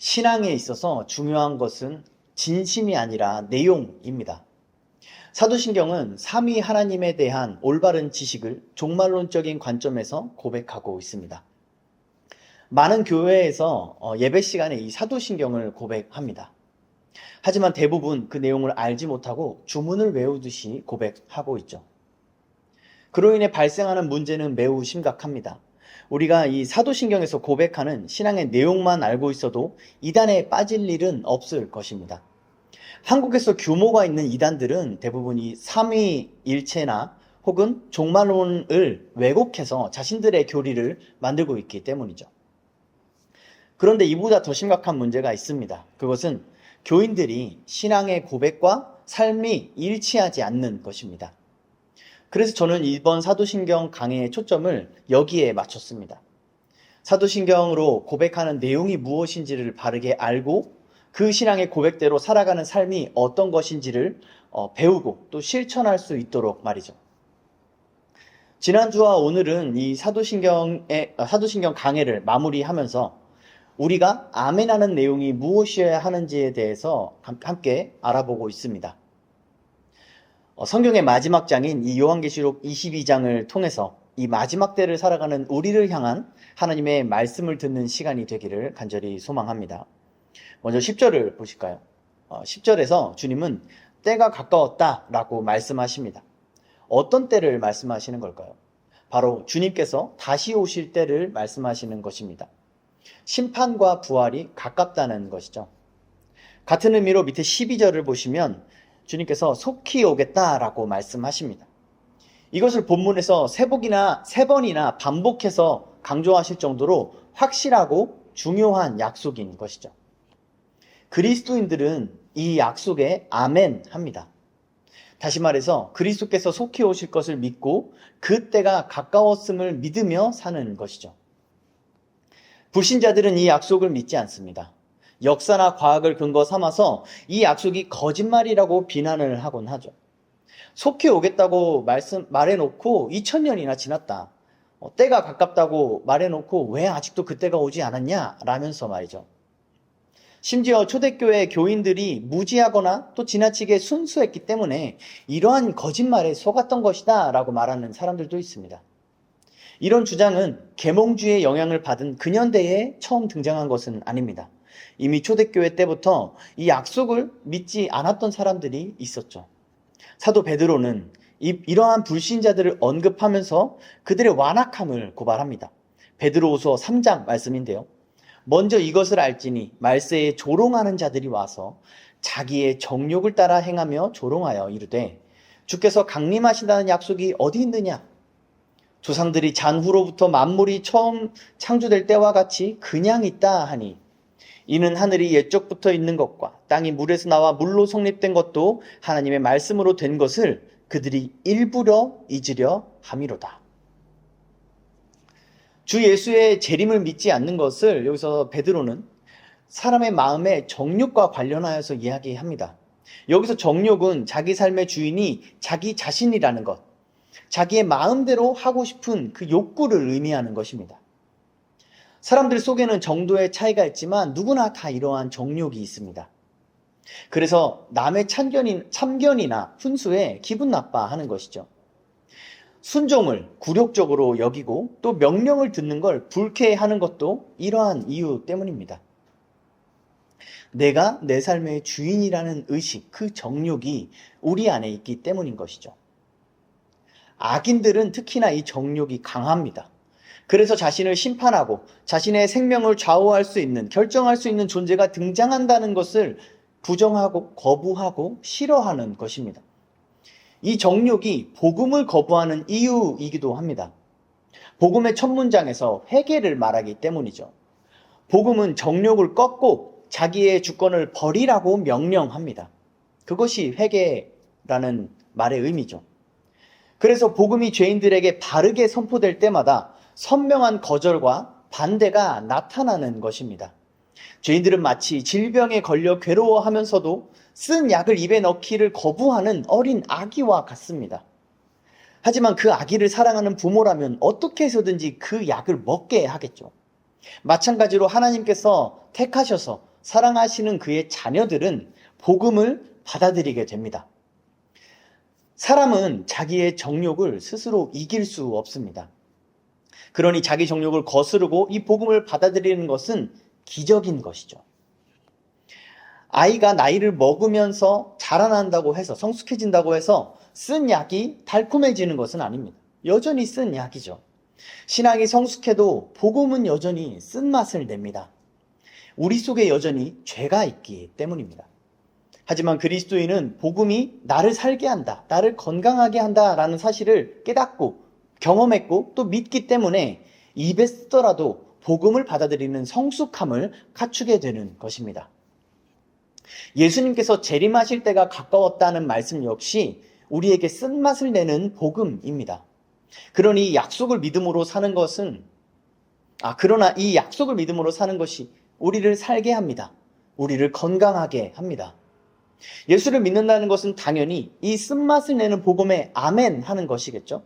신앙에 있어서 중요한 것은 진심이 아니라 내용입니다. 사도신경은 삼위 하나님에 대한 올바른 지식을 종말론적인 관점에서 고백하고 있습니다. 많은 교회에서 예배 시간에 이 사도신경을 고백합니다. 하지만 대부분 그 내용을 알지 못하고 주문을 외우듯이 고백하고 있죠. 그로 인해 발생하는 문제는 매우 심각합니다. 우리가 이 사도신경에서 고백하는 신앙의 내용만 알고 있어도 이단에 빠질 일은 없을 것입니다. 한국에서 규모가 있는 이단들은 대부분 이 삼위일체나 혹은 종말론을 왜곡해서 자신들의 교리를 만들고 있기 때문이죠. 그런데 이보다 더 심각한 문제가 있습니다. 그것은 교인들이 신앙의 고백과 삶이 일치하지 않는 것입니다. 그래서 저는 이번 사도신경 강의의 초점을 여기에 맞췄습니다. 사도신경으로 고백하는 내용이 무엇인지를 바르게 알고 그 신앙의 고백대로 살아가는 삶이 어떤 것인지를 배우고 또 실천할 수 있도록 말이죠. 지난주와 오늘은 이 사도신경 강해를 마무리하면서 우리가 아멘하는 내용이 무엇이어야 하는지에 대해서 함께 알아보고 있습니다. 성경의 마지막 장인 이 요한계시록 22장을 통해서 이 마지막 때를 살아가는 우리를 향한 하나님의 말씀을 듣는 시간이 되기를 간절히 소망합니다. 먼저 10절을 보실까요? 10절에서 주님은 때가 가까웠다라고 말씀하십니다. 어떤 때를 말씀하시는 걸까요? 바로 주님께서 다시 오실 때를 말씀하시는 것입니다. 심판과 부활이 가깝다는 것이죠. 같은 의미로 밑에 12절을 보시면 주님께서 속히 오겠다라고 말씀하십니다. 이것을 본문에서 세 번이나 반복해서 강조하실 정도로 확실하고 중요한 약속인 것이죠. 그리스도인들은 이 약속에 아멘 합니다. 다시 말해서 그리스도께서 속히 오실 것을 믿고 그 때가 가까웠음을 믿으며 사는 것이죠. 불신자들은 이 약속을 믿지 않습니다. 역사나 과학을 근거 삼아서 이 약속이 거짓말이라고 비난을 하곤 하죠. 속히 오겠다고 말해놓고 2000년이나 지났다. 때가 가깝다고 말해놓고 왜 아직도 그때가 오지 않았냐? 라면서 말이죠. 심지어 초대교회 교인들이 무지하거나 또 지나치게 순수했기 때문에 이러한 거짓말에 속았던 것이다 라고 말하는 사람들도 있습니다. 이런 주장은 계몽주의의 영향을 받은 근현대에 처음 등장한 것은 아닙니다. 이미 초대교회 때부터 이 약속을 믿지 않았던 사람들이 있었죠. 사도 베드로는 이러한 불신자들을 언급하면서 그들의 완악함을 고발합니다. 베드로후서 3장 말씀인데요. 먼저 이것을 알지니 말세에 조롱하는 자들이 와서 자기의 정욕을 따라 행하며 조롱하여 이르되 주께서 강림하신다는 약속이 어디 있느냐? 조상들이 잔후로부터 만물이 처음 창조될 때와 같이 그냥 있다 하니 이는 하늘이 옛적부터 있는 것과 땅이 물에서 나와 물로 성립된 것도 하나님의 말씀으로 된 것을 그들이 일부러 잊으려 함이로다. 주 예수의 재림을 믿지 않는 것을 여기서 베드로는 사람의 마음의 정욕과 관련하여서 이야기합니다. 여기서 정욕은 자기 삶의 주인이 자기 자신이라는 것, 자기의 마음대로 하고 싶은 그 욕구를 의미하는 것입니다. 사람들 속에는 정도의 차이가 있지만 누구나 다 이러한 정욕이 있습니다. 그래서 남의 참견이나 훈수에 기분 나빠하는 것이죠. 순종을 굴욕적으로 여기고 또 명령을 듣는 걸 불쾌해하는 것도 이러한 이유 때문입니다. 내가 내 삶의 주인이라는 의식, 그 정욕이 우리 안에 있기 때문인 것이죠. 악인들은 특히나 이 정욕이 강합니다. 그래서 자신을 심판하고 자신의 생명을 좌우할 수 있는, 결정할 수 있는 존재가 등장한다는 것을 부정하고 거부하고 싫어하는 것입니다. 이 정욕이 복음을 거부하는 이유이기도 합니다. 복음의 첫 문장에서 회개를 말하기 때문이죠. 복음은 정욕을 꺾고 자기의 주권을 버리라고 명령합니다. 그것이 회개라는 말의 의미죠. 그래서 복음이 죄인들에게 바르게 선포될 때마다 선명한 거절과 반대가 나타나는 것입니다. 죄인들은 마치 질병에 걸려 괴로워하면서도 쓴 약을 입에 넣기를 거부하는 어린 아기와 같습니다. 하지만 그 아기를 사랑하는 부모라면 어떻게 해서든지 그 약을 먹게 하겠죠. 마찬가지로 하나님께서 택하셔서 사랑하시는 그의 자녀들은 복음을 받아들이게 됩니다. 사람은 자기의 정욕을 스스로 이길 수 없습니다. 그러니 자기 정욕을 거스르고 이 복음을 받아들이는 것은 기적인 것이죠. 아이가 나이를 먹으면서 자라난다고 해서, 성숙해진다고 해서 쓴 약이 달콤해지는 것은 아닙니다. 여전히 쓴 약이죠. 신앙이 성숙해도 복음은 여전히 쓴맛을 냅니다. 우리 속에 여전히 죄가 있기 때문입니다. 하지만 그리스도인은 복음이 나를 살게 한다, 나를 건강하게 한다라는 사실을 깨닫고 경험했고 또 믿기 때문에 입에 쓰더라도 복음을 받아들이는 성숙함을 갖추게 되는 것입니다. 예수님께서 재림하실 때가 가까웠다는 말씀 역시 우리에게 쓴맛을 내는 복음입니다. 그러나 이 약속을 믿음으로 사는 것이 우리를 살게 합니다. 우리를 건강하게 합니다. 예수를 믿는다는 것은 당연히 이 쓴맛을 내는 복음에 아멘 하는 것이겠죠.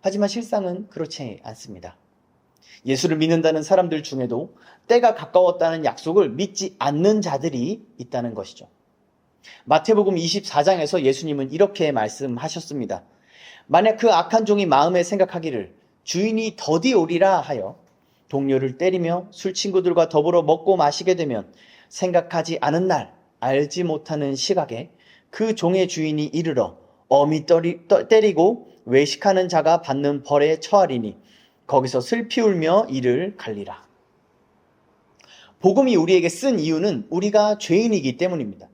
하지만 실상은 그렇지 않습니다. 예수를 믿는다는 사람들 중에도 때가 가까웠다는 약속을 믿지 않는 자들이 있다는 것이죠. 마태복음 24장에서 예수님은 이렇게 말씀하셨습니다. 만약 그 악한 종이 마음에 생각하기를 주인이 더디 오리라 하여 동료를 때리며 술 친구들과 더불어 먹고 마시게 되면 생각하지 않은 날 알지 못하는 시각에 그 종의 주인이 이르러 엄히 때리고 외식하는 자가 받는 벌에 처하리니 거기서 슬피 울며 이를 갈리라. 복음이 우리에게 쓴 이유는 우리가 죄인이기 때문입니다.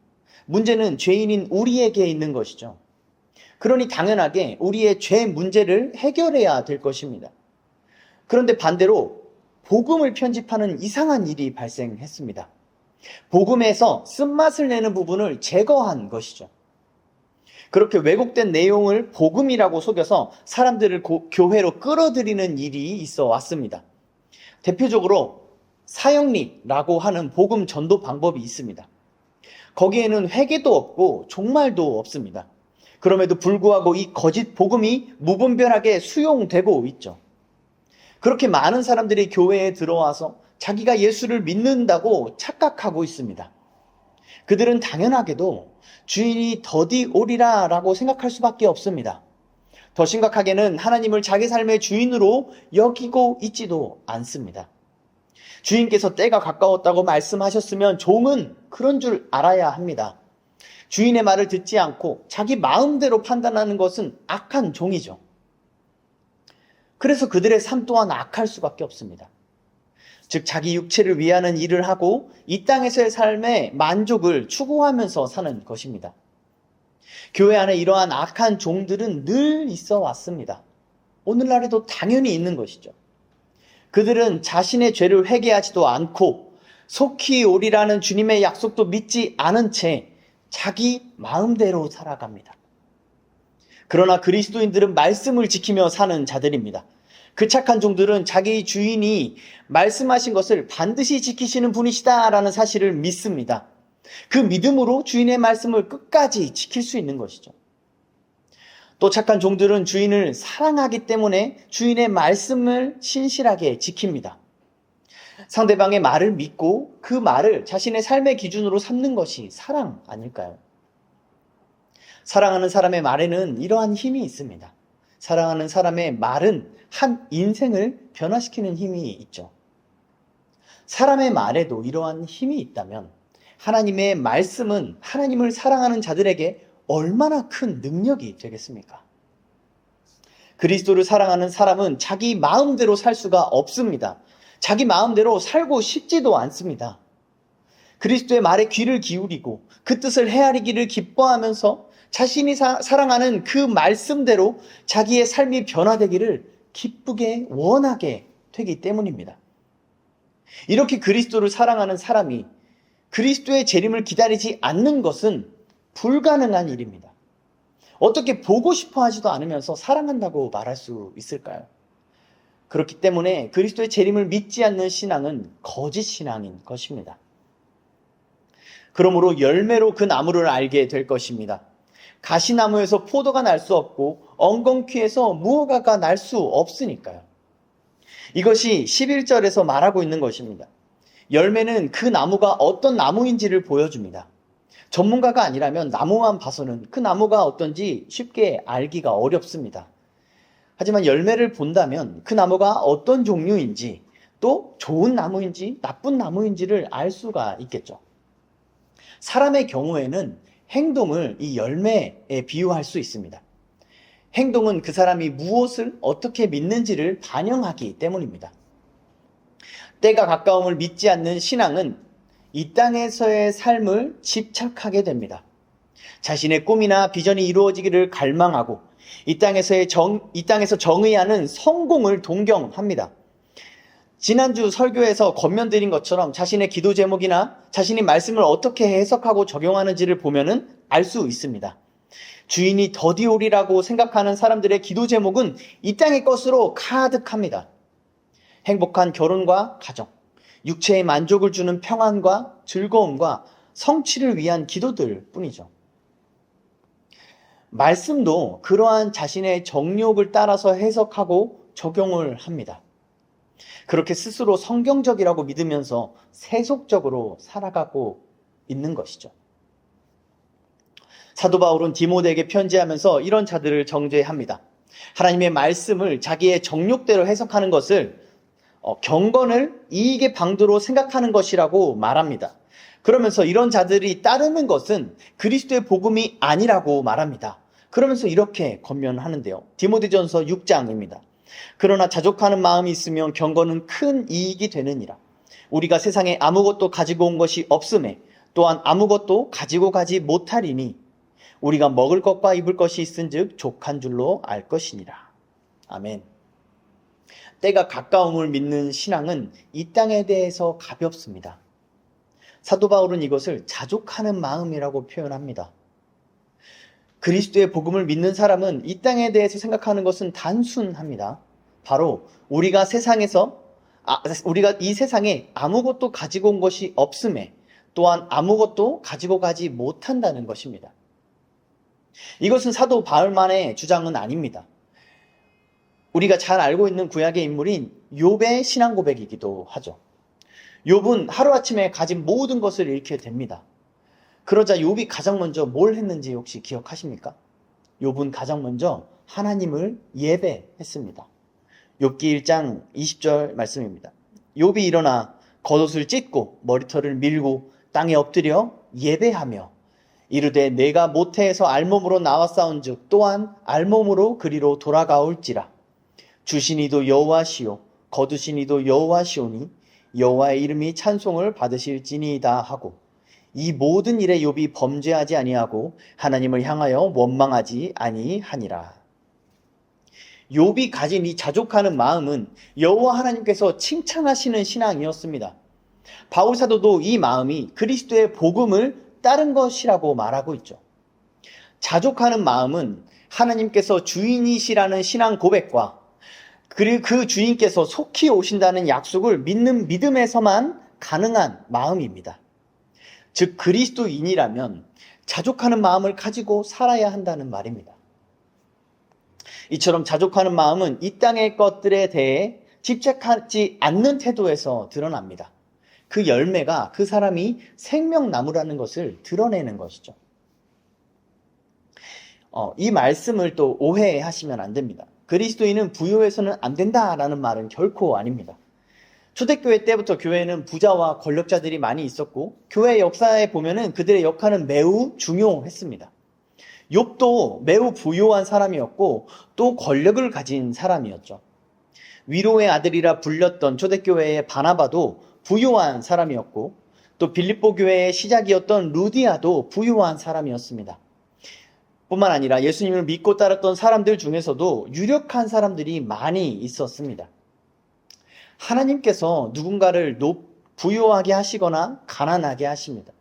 문제는 죄인인 우리에게 있는 것이죠. 그러니 당연하게 우리의 죄 문제를 해결해야 될 것입니다. 그런데 반대로 복음을 편집하는 이상한 일이 발생했습니다. 복음에서 쓴맛을 내는 부분을 제거한 것이죠. 그렇게 왜곡된 내용을 복음이라고 속여서 사람들을 교회로 끌어들이는 일이 있어 왔습니다. 대표적으로 사형리라고 하는 복음 전도 방법이 있습니다. 거기에는 회개도 없고 종말도 없습니다. 그럼에도 불구하고 이 거짓 복음이 무분별하게 수용되고 있죠. 그렇게 많은 사람들이 교회에 들어와서 자기가 예수를 믿는다고 착각하고 있습니다. 그들은 당연하게도 주인이 더디 오리라 라고 생각할 수밖에 없습니다. 더 심각하게는 하나님을 자기 삶의 주인으로 여기고 있지도 않습니다. 주인께서 때가 가까웠다고 말씀하셨으면 종은 그런 줄 알아야 합니다. 주인의 말을 듣지 않고 자기 마음대로 판단하는 것은 악한 종이죠. 그래서 그들의 삶 또한 악할 수밖에 없습니다. 즉 자기 육체를 위하는 일을 하고 이 땅에서의 삶의 만족을 추구하면서 사는 것입니다. 교회 안에 이러한 악한 종들은 늘 있어 왔습니다. 오늘날에도 당연히 있는 것이죠. 그들은 자신의 죄를 회개하지도 않고 속히 오리라는 주님의 약속도 믿지 않은 채 자기 마음대로 살아갑니다. 그러나 그리스도인들은 말씀을 지키며 사는 자들입니다. 그 착한 종들은 자기 주인이 말씀하신 것을 반드시 지키시는 분이시다라는 사실을 믿습니다. 그 믿음으로 주인의 말씀을 끝까지 지킬 수 있는 것이죠. 또 착한 종들은 주인을 사랑하기 때문에 주인의 말씀을 신실하게 지킵니다. 상대방의 말을 믿고 그 말을 자신의 삶의 기준으로 삼는 것이 사랑 아닐까요? 사랑하는 사람의 말에는 이러한 힘이 있습니다. 사랑하는 사람의 말은 한 인생을 변화시키는 힘이 있죠. 사람의 말에도 이러한 힘이 있다면 하나님의 말씀은 하나님을 사랑하는 자들에게 얼마나 큰 능력이 되겠습니까? 그리스도를 사랑하는 사람은 자기 마음대로 살 수가 없습니다. 자기 마음대로 살고 싶지도 않습니다. 그리스도의 말에 귀를 기울이고 그 뜻을 헤아리기를 기뻐하면서 자신이 사랑하는 그 말씀대로 자기의 삶이 변화되기를 기쁘게 원하게 되기 때문입니다. 이렇게 그리스도를 사랑하는 사람이 그리스도의 재림을 기다리지 않는 것은 불가능한 일입니다. 어떻게 보고 싶어 하지도 않으면서 사랑한다고 말할 수 있을까요? 그렇기 때문에 그리스도의 재림을 믿지 않는 신앙은 거짓 신앙인 것입니다. 그러므로 열매로 그 나무를 알게 될 것입니다. 가시나무에서 포도가 날 수 없고 엉겅퀴에서 무화과가 날 수 없으니까요. 이것이 11절에서 말하고 있는 것입니다. 열매는 그 나무가 어떤 나무인지를 보여줍니다. 전문가가 아니라면 나무만 봐서는 그 나무가 어떤지 쉽게 알기가 어렵습니다. 하지만 열매를 본다면 그 나무가 어떤 종류인지, 또 좋은 나무인지 나쁜 나무인지를 알 수가 있겠죠. 사람의 경우에는 행동을 이 열매에 비유할 수 있습니다. 행동은 그 사람이 무엇을 어떻게 믿는지를 반영하기 때문입니다. 때가 가까움을 믿지 않는 신앙은 이 땅에서의 삶을 집착하게 됩니다. 자신의 꿈이나 비전이 이루어지기를 갈망하고 이 땅에서 정의하는 성공을 동경합니다. 지난주 설교에서 권면드린 것처럼 자신의 기도 제목이나 자신이 말씀을 어떻게 해석하고 적용하는지를 보면은 알 수 있습니다. 주인이 더디 오리라고 생각하는 사람들의 기도 제목은 이 땅의 것으로 가득합니다. 행복한 결혼과 가정, 육체의 만족을 주는 평안과 즐거움과 성취를 위한 기도들 뿐이죠. 말씀도 그러한 자신의 정욕을 따라서 해석하고 적용을 합니다. 그렇게 스스로 성경적이라고 믿으면서 세속적으로 살아가고 있는 것이죠. 사도 바울은 디모데에게 편지하면서 이런 자들을 정죄합니다. 하나님의 말씀을 자기의 정욕대로 해석하는 것을 경건을 이익의 방도로 생각하는 것이라고 말합니다. 그러면서 이런 자들이 따르는 것은 그리스도의 복음이 아니라고 말합니다. 그러면서 이렇게 권면하는데요. 디모데전서 6장입니다. 그러나 자족하는 마음이 있으면 경건은 큰 이익이 되느니라. 우리가 세상에 아무것도 가지고 온 것이 없음에 또한 아무것도 가지고 가지 못하리니 우리가 먹을 것과 입을 것이 있은즉 족한 줄로 알 것이니라. 아멘. 때가 가까움을 믿는 신앙은 이 땅에 대해서 가볍습니다. 사도 바울은 이것을 자족하는 마음이라고 표현합니다. 그리스도의 복음을 믿는 사람은 이 땅에 대해서 생각하는 것은 단순합니다. 바로 우리가 이 세상에 아무것도 가지고 온 것이 없음에 또한 아무것도 가지고 가지 못한다는 것입니다. 이것은 사도 바울만의 주장은 아닙니다. 우리가 잘 알고 있는 구약의 인물인 욥의 신앙 고백이기도 하죠. 욥은 하루아침에 가진 모든 것을 잃게 됩니다. 그러자 욥이 가장 먼저 뭘 했는지 혹시 기억하십니까? 욥은 가장 먼저 하나님을 예배했습니다. 욥기 1장 20절 말씀입니다. 욥이 일어나 겉옷을 찢고 머리털을 밀고 땅에 엎드려 예배하며 이르되 내가 모태에서 알몸으로 나왔사온즉 또한 알몸으로 그리로 돌아가올지라. 주시니도 여호와시요 거두시니도 여호와시오니 여호와의 이름이 찬송을 받으실지니이다 하고 이 모든 일에 욥이 범죄하지 아니하고 하나님을 향하여 원망하지 아니하니라. 욥이 가진 이 자족하는 마음은 여호와 하나님께서 칭찬하시는 신앙이었습니다. 바울 사도도 이 마음이 그리스도의 복음을 따른 것이라고 말하고 있죠. 자족하는 마음은 하나님께서 주인이시라는 신앙 고백과 그리고 그 주인께서 속히 오신다는 약속을 믿는 믿음에서만 가능한 마음입니다. 즉 그리스도인이라면 자족하는 마음을 가지고 살아야 한다는 말입니다. 이처럼 자족하는 마음은 이 땅의 것들에 대해 집착하지 않는 태도에서 드러납니다. 그 열매가 그 사람이 생명나무라는 것을 드러내는 것이죠. 이 말씀을 또 오해하시면 안 됩니다. 그리스도인은 부유해서는 안 된다라는 말은 결코 아닙니다. 초대교회 때부터 교회에는 부자와 권력자들이 많이 있었고 교회 역사에 보면은 그들의 역할은 매우 중요했습니다. 욥도 매우 부유한 사람이었고 또 권력을 가진 사람이었죠. 위로의 아들이라 불렸던 초대교회의 바나바도 부유한 사람이었고 또 빌립보 교회의 시작이었던 루디아도 부유한 사람이었습니다. 뿐만 아니라 예수님을 믿고 따랐던 사람들 중에서도 유력한 사람들이 많이 있었습니다. 하나님께서 누군가를 부유하게 하시거나 가난하게 하십니다.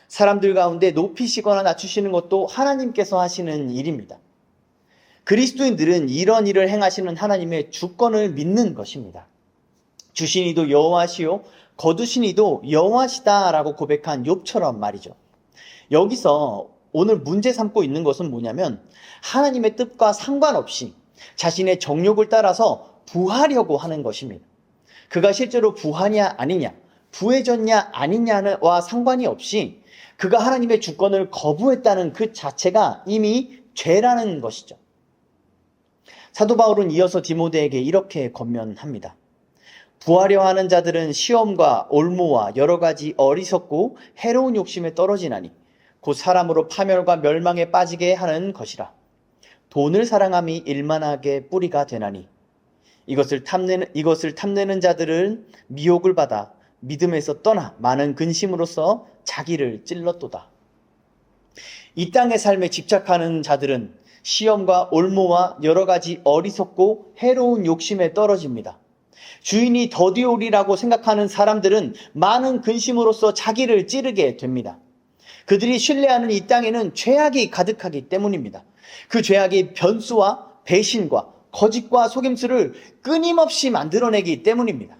사람들 가운데 높이시거나 낮추시는 것도 하나님께서 하시는 일입니다. 그리스도인들은 이런 일을 행하시는 하나님의 주권을 믿는 것입니다. 주시니도 여호와시요 거두시니도 여호와시다라고 고백한 욥처럼 말이죠. 여기서 오늘 문제 삼고 있는 것은 뭐냐면 하나님의 뜻과 상관없이 자신의 정욕을 따라서 부하려고 하는 것입니다. 그가 실제로 부하냐 아니냐, 부해졌냐 아니냐와 상관이 없이 그가 하나님의 주권을 거부했다는 그 자체가 이미 죄라는 것이죠. 사도 바울은 이어서 디모데에게 이렇게 권면합니다. 부하려 하는 자들은 시험과 올무와 여러 가지 어리석고 해로운 욕심에 떨어지나니 곧 사람으로 파멸과 멸망에 빠지게 하는 것이라. 돈을 사랑함이 일만하게 뿌리가 되나니 이것을 탐내는 자들은 미혹을 받아 믿음에서 떠나 많은 근심으로써 자기를 찔렀도다. 이 땅의 삶에 집착하는 자들은 시험과 올무와 여러 가지 어리석고 해로운 욕심에 떨어집니다. 주인이 더디오리라고 생각하는 사람들은 많은 근심으로써 자기를 찌르게 됩니다. 그들이 신뢰하는 이 땅에는 죄악이 가득하기 때문입니다. 그 죄악이 변수와 배신과 거짓과 속임수를 끊임없이 만들어내기 때문입니다.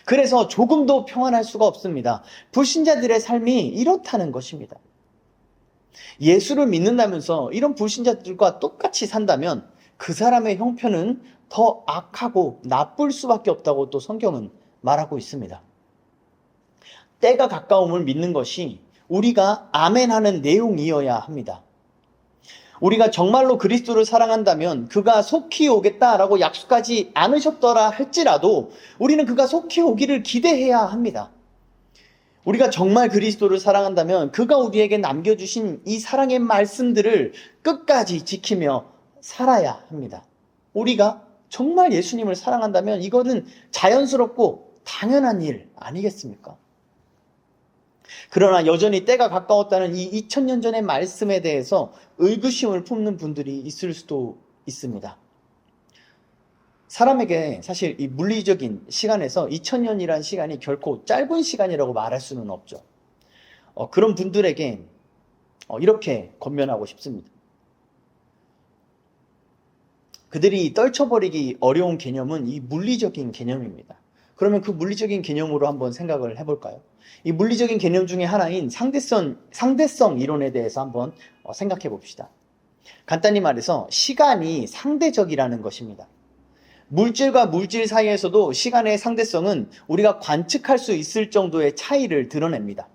그래서 조금도 평안할 수가 없습니다. 불신자들의 삶이 이렇다는 것입니다. 예수를 믿는다면서 이런 불신자들과 똑같이 산다면 그 사람의 형편은 더 악하고 나쁠 수밖에 없다고 또 성경은 말하고 있습니다. 때가 가까움을 믿는 것이 우리가 아멘하는 내용이어야 합니다. 우리가 정말로 그리스도를 사랑한다면 그가 속히 오겠다라고 약속하지 않으셨더라 할지라도 우리는 그가 속히 오기를 기대해야 합니다. 우리가 정말 그리스도를 사랑한다면 그가 우리에게 남겨주신 이 사랑의 말씀들을 끝까지 지키며 살아야 합니다. 우리가 정말 예수님을 사랑한다면 이거는 자연스럽고 당연한 일 아니겠습니까? 그러나 여전히 때가 가까웠다는 이 2000년 전의 말씀에 대해서 의구심을 품는 분들이 있을 수도 있습니다. 사람에게 사실 이 물리적인 시간에서 2000년이라는 시간이 결코 짧은 시간이라고 말할 수는 없죠. 그런 분들에게 이렇게 권면하고 싶습니다. 그들이 떨쳐버리기 어려운 개념은 이 물리적인 개념입니다. 그러면 그 물리적인 개념으로 한번 생각을 해볼까요? 이 물리적인 개념 중에 하나인 상대성 이론에 대해서 한번 생각해 봅시다. 간단히 말해서 시간이 상대적이라는 것입니다. 물질과 물질 사이에서도 시간의 상대성은 우리가 관측할 수 있을 정도의 차이를 드러냅니다.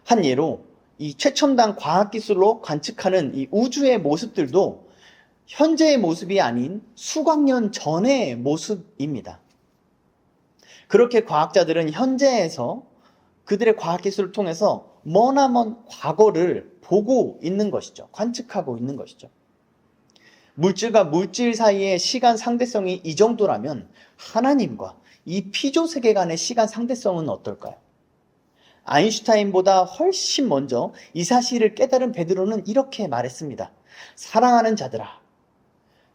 한 예로 이 최첨단 과학기술로 관측하는 이 우주의 모습들도 현재의 모습이 아닌 수억 년 전의 모습입니다. 그렇게 과학자들은 현재에서 그들의 과학기술을 통해서 머나먼 과거를 보고 있는 것이죠. 관측하고 있는 것이죠. 물질과 물질 사이의 시간 상대성이 이 정도라면 하나님과 이 피조 세계 간의 시간 상대성은 어떨까요? 아인슈타인보다 훨씬 먼저 이 사실을 깨달은 베드로는 이렇게 말했습니다. 사랑하는 자들아,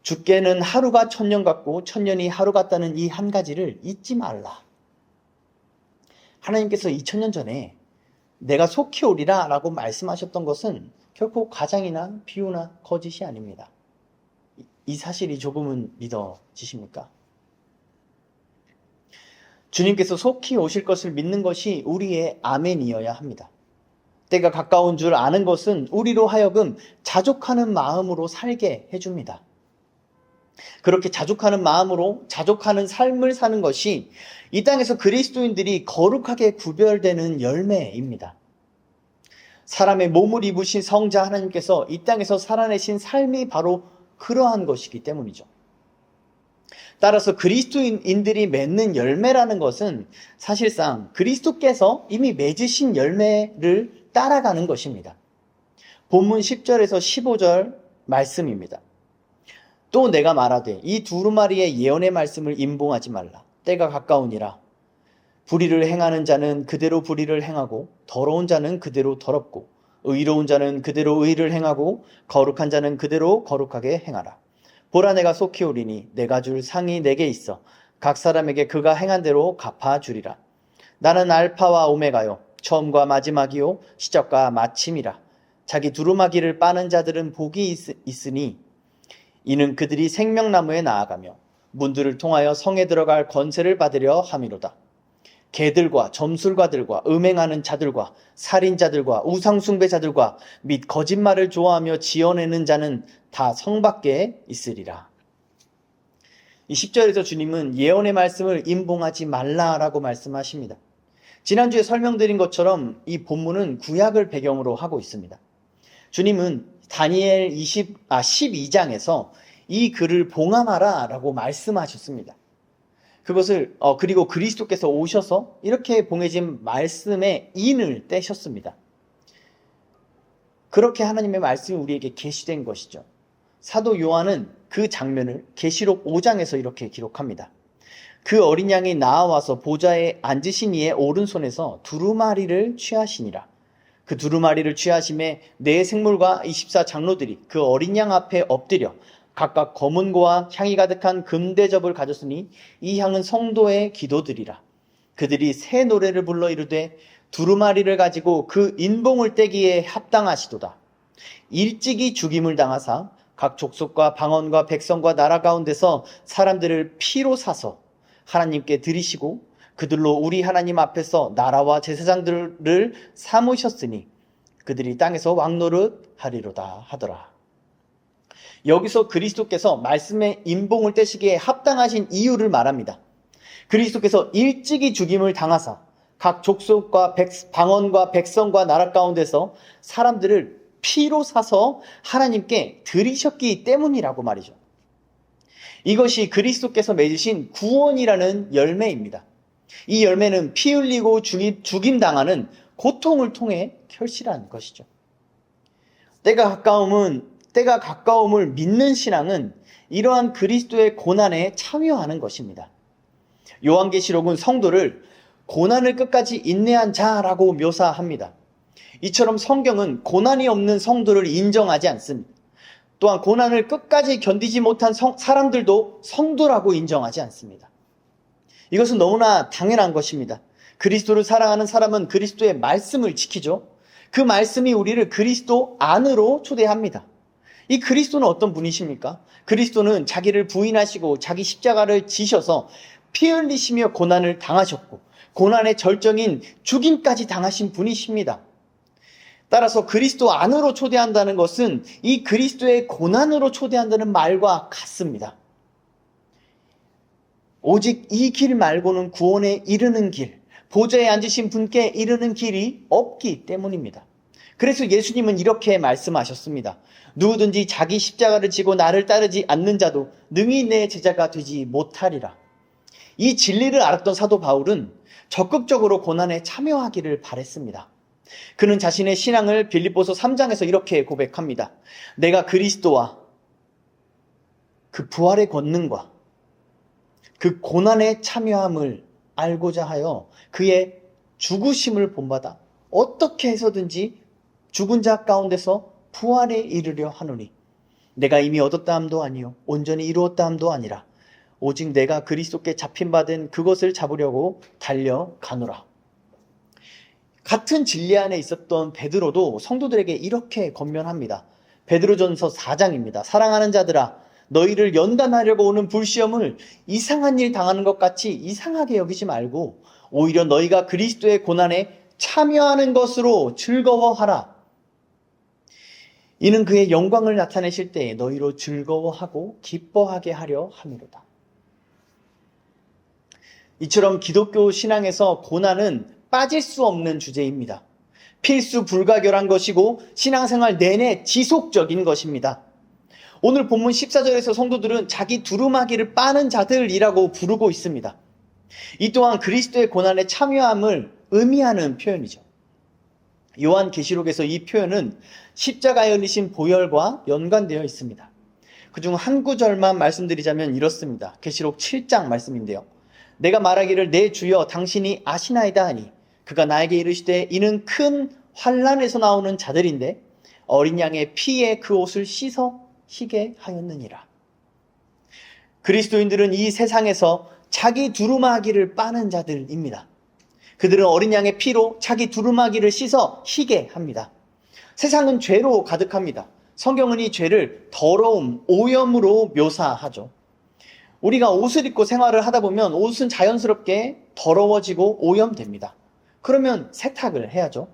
주께는 하루가 1000년 같고 1000년이 하루 같다는 이 한 가지를 잊지 말라. 하나님께서 2000년 전에 내가 속히 오리라 라고 말씀하셨던 것은 결코 과장이나 비유나 거짓이 아닙니다. 이 사실이 조금은 믿어지십니까? 주님께서 속히 오실 것을 믿는 것이 우리의 아멘이어야 합니다. 때가 가까운 줄 아는 것은 우리로 하여금 자족하는 마음으로 살게 해줍니다. 그렇게 자족하는 마음으로 자족하는 삶을 사는 것이 이 땅에서 그리스도인들이 거룩하게 구별되는 열매입니다. 사람의 몸을 입으신 성자 하나님께서 이 땅에서 살아내신 삶이 바로 그러한 것이기 때문이죠. 따라서 그리스도인들이 맺는 열매라는 것은 사실상 그리스도께서 이미 맺으신 열매를 따라가는 것입니다. 본문 10절에서 15절 말씀입니다. 또 내가 말하되 이 두루마리의 예언의 말씀을 임봉하지 말라. 때가 가까우니라. 불의를 행하는 자는 그대로 불의를 행하고 더러운 자는 그대로 더럽고 의로운 자는 그대로 의를 행하고 거룩한 자는 그대로 거룩하게 행하라. 보라 내가 속히 오리니 내가 줄 상이 내게 있어 각 사람에게 그가 행한 대로 갚아주리라. 나는 알파와 오메가요 처음과 마지막이요 시작과 마침이라. 자기 두루마기를 빠는 자들은 복이 있으니 이는 그들이 생명나무에 나아가며 문들을 통하여 성에 들어갈 권세를 받으려 함이로다. 개들과 점술가들과 음행하는 자들과 살인자들과 우상숭배자들과 및 거짓말을 좋아하며 지어내는 자는 다 성 밖에 있으리라. 이 10절에서 주님은 예언의 말씀을 임봉하지 말라라고 말씀하십니다. 지난주에 설명드린 것처럼 이 본문은 구약을 배경으로 하고 있습니다. 주님은 다니엘 12장에서 이 글을 봉함하라 라고 말씀하셨습니다. 그것을 그리고 그리스도께서 오셔서 이렇게 봉해진 말씀의 인을 떼셨습니다. 그렇게 하나님의 말씀이 우리에게 계시된 것이죠. 사도 요한은 그 장면을 계시록 5장에서 이렇게 기록합니다. 그 어린 양이 나아와서 보좌에 앉으신 이의 오른손에서 두루마리를 취하시니라. 그 두루마리를 취하심에 네 생물과 24 장로들이 그 어린 양 앞에 엎드려 각각 검은고와 향이 가득한 금대접을 가졌으니 이 향은 성도의 기도들이라. 그들이 새 노래를 불러 이르되 두루마리를 가지고 그 인봉을 떼기에 합당하시도다. 일찍이 죽임을 당하사 각 족속과 방언과 백성과 나라 가운데서 사람들을 피로 사서 하나님께 드리시고 그들로 우리 하나님 앞에서 나라와 제사장들을 삼으셨으니 그들이 땅에서 왕노릇 하리로다 하더라. 여기서 그리스도께서 말씀의 인봉을 떼시기에 합당하신 이유를 말합니다. 그리스도께서 일찍이 죽임을 당하사 각 족속과 방언과 백성과 나라 가운데서 사람들을 피로 사서 하나님께 드리셨기 때문이라고 말이죠. 이것이 그리스도께서 맺으신 구원이라는 열매입니다. 이 열매는 피 흘리고 죽임당하는 고통을 통해 결실한 것이죠. 때가 가까움을 믿는 신앙은 이러한 그리스도의 고난에 참여하는 것입니다. 요한계시록은 성도를 고난을 끝까지 인내한 자라고 묘사합니다. 이처럼 성경은 고난이 없는 성도를 인정하지 않습니다. 또한 고난을 끝까지 견디지 못한 사람들도 성도라고 인정하지 않습니다. 이것은 너무나 당연한 것입니다. 그리스도를 사랑하는 사람은 그리스도의 말씀을 지키죠. 그 말씀이 우리를 그리스도 안으로 초대합니다. 이 그리스도는 어떤 분이십니까? 그리스도는 자기를 부인하시고 자기 십자가를 지셔서 피 흘리시며 고난을 당하셨고 고난의 절정인 죽임까지 당하신 분이십니다. 따라서 그리스도 안으로 초대한다는 것은 이 그리스도의 고난으로 초대한다는 말과 같습니다. 오직 이 길 말고는 구원에 이르는 길, 보좌에 앉으신 분께 이르는 길이 없기 때문입니다. 그래서 예수님은 이렇게 말씀하셨습니다. 누구든지 자기 십자가를 지고 나를 따르지 않는 자도 능히 내 제자가 되지 못하리라. 이 진리를 알았던 사도 바울은 적극적으로 고난에 참여하기를 바랬습니다. 그는 자신의 신앙을 빌립보서 3장에서 이렇게 고백합니다. 내가 그리스도와 그 부활의 권능과 그 고난에 참여함을 알고자 하여 그의 죽으심을 본받아 어떻게 해서든지 죽은 자 가운데서 부활에 이르려 하노니 내가 이미 얻었다 함도 아니요 온전히 이루었다 함도 아니라 오직 내가 그리스도께 잡힌 바 된 그것을 잡으려고 달려가노라. 같은 진리 안에 있었던 베드로도 성도들에게 이렇게 권면합니다. 베드로전서 4장입니다. 사랑하는 자들아, 너희를 연단하려고 오는 불시험을 이상한 일 당하는 것 같이 이상하게 여기지 말고 오히려 너희가 그리스도의 고난에 참여하는 것으로 즐거워하라. 이는 그의 영광을 나타내실 때에 너희로 즐거워하고 기뻐하게 하려 함이로다. 이처럼 기독교 신앙에서 고난은 빠질 수 없는 주제입니다. 필수 불가결한 것이고 신앙생활 내내 지속적인 것입니다. 오늘 본문 14절에서 성도들은 자기 두루마기를 빠는 자들이라고 부르고 있습니다. 이 또한 그리스도의 고난에 참여함을 의미하는 표현이죠. 요한계시록에서 이 표현은 십자가에 흘리신 보혈과 연관되어 있습니다. 그중 한 구절만 말씀드리자면 이렇습니다. 계시록 7장 말씀인데요. 내가 말하기를 내 주여 당신이 아시나이다 하니 그가 나에게 이르시되 이는 큰 환난에서 나오는 자들인데 어린 양의 피에 그 옷을 씻어 희게 하였느니라. 그리스도인들은 이 세상에서 자기 두루마기를 빠는 자들입니다. 그들은 어린 양의 피로 자기 두루마기를 씻어 희게 합니다. 세상은 죄로 가득합니다. 성경은 이 죄를 더러움, 오염으로 묘사하죠. 우리가 옷을 입고 생활을 하다 보면 옷은 자연스럽게 더러워지고 오염됩니다. 그러면 세탁을 해야죠.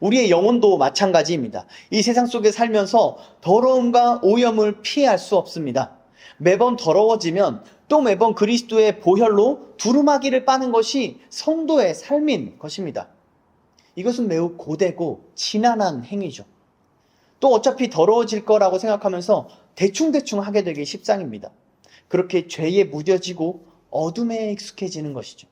우리의 영혼도 마찬가지입니다. 이 세상 속에 살면서 더러움과 오염을 피할 수 없습니다. 매번 더러워지면 또 매번 그리스도의 보혈로 두루마기를 빠는 것이 성도의 삶인 것입니다. 이것은 매우 고되고 지난한 행위죠. 또 어차피 더러워질 거라고 생각하면서 대충대충 하게 되기 십상입니다. 그렇게 죄에 무뎌지고 어둠에 익숙해지는 것이죠.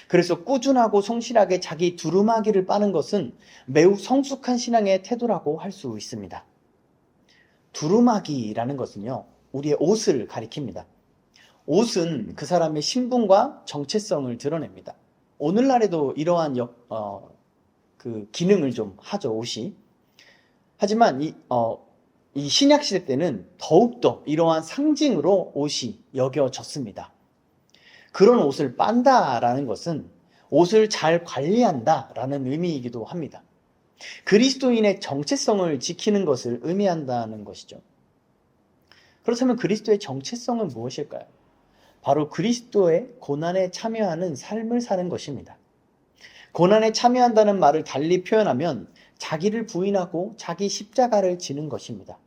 그래서 꾸준하고 성실하게 자기 두루마기를 빠는 것은 매우 성숙한 신앙의 태도라고 할 수 있습니다. 두루마기라는 것은요, 우리의 옷을 가리킵니다. 옷은 그 사람의 신분과 정체성을 드러냅니다. 오늘날에도 이러한 기능을 좀 하죠, 옷이. 하지만 이 신약시대 때는 더욱더 이러한 상징으로 옷이 여겨졌습니다. 그런 옷을 빤다라는 것은 옷을 잘 관리한다라는 의미이기도 합니다. 그리스도인의 정체성을 지키는 것을 의미한다는 것이죠. 그렇다면 그리스도의 정체성은 무엇일까요? 바로 그리스도의 고난에 참여하는 삶을 사는 것입니다. 고난에 참여한다는 말을 달리 표현하면 자기를 부인하고 자기 십자가를 지는 것입니다.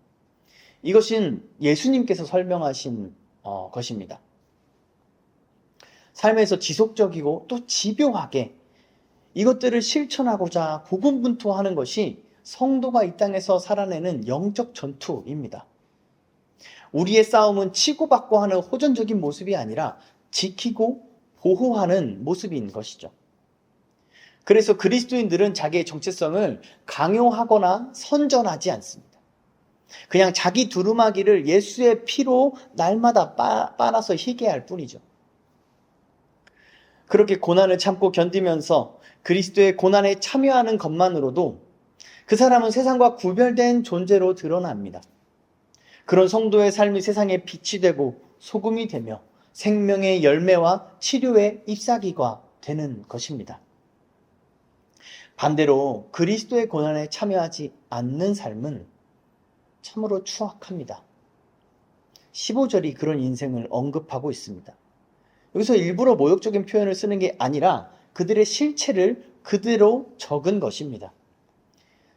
이것은 예수님께서 설명하신 것입니다. 삶에서 지속적이고 또 집요하게 이것들을 실천하고자 고군분투하는 것이 성도가 이 땅에서 살아내는 영적 전투입니다. 우리의 싸움은 치고받고 하는 호전적인 모습이 아니라 지키고 보호하는 모습인 것이죠. 그래서 그리스도인들은 자기의 정체성을 강요하거나 선전하지 않습니다. 그냥 자기 두루마기를 예수의 피로 날마다 빨아서 희게 할 뿐이죠. 그렇게 고난을 참고 견디면서 그리스도의 고난에 참여하는 것만으로도 그 사람은 세상과 구별된 존재로 드러납니다. 그런 성도의 삶이 세상에 빛이 되고 소금이 되며 생명의 열매와 치료의 잎사귀가 되는 것입니다. 반대로 그리스도의 고난에 참여하지 않는 삶은 참으로 추악합니다. 15절이 그런 인생을 언급하고 있습니다. 여기서 일부러 모욕적인 표현을 쓰는 게 아니라 그들의 실체를 그대로 적은 것입니다.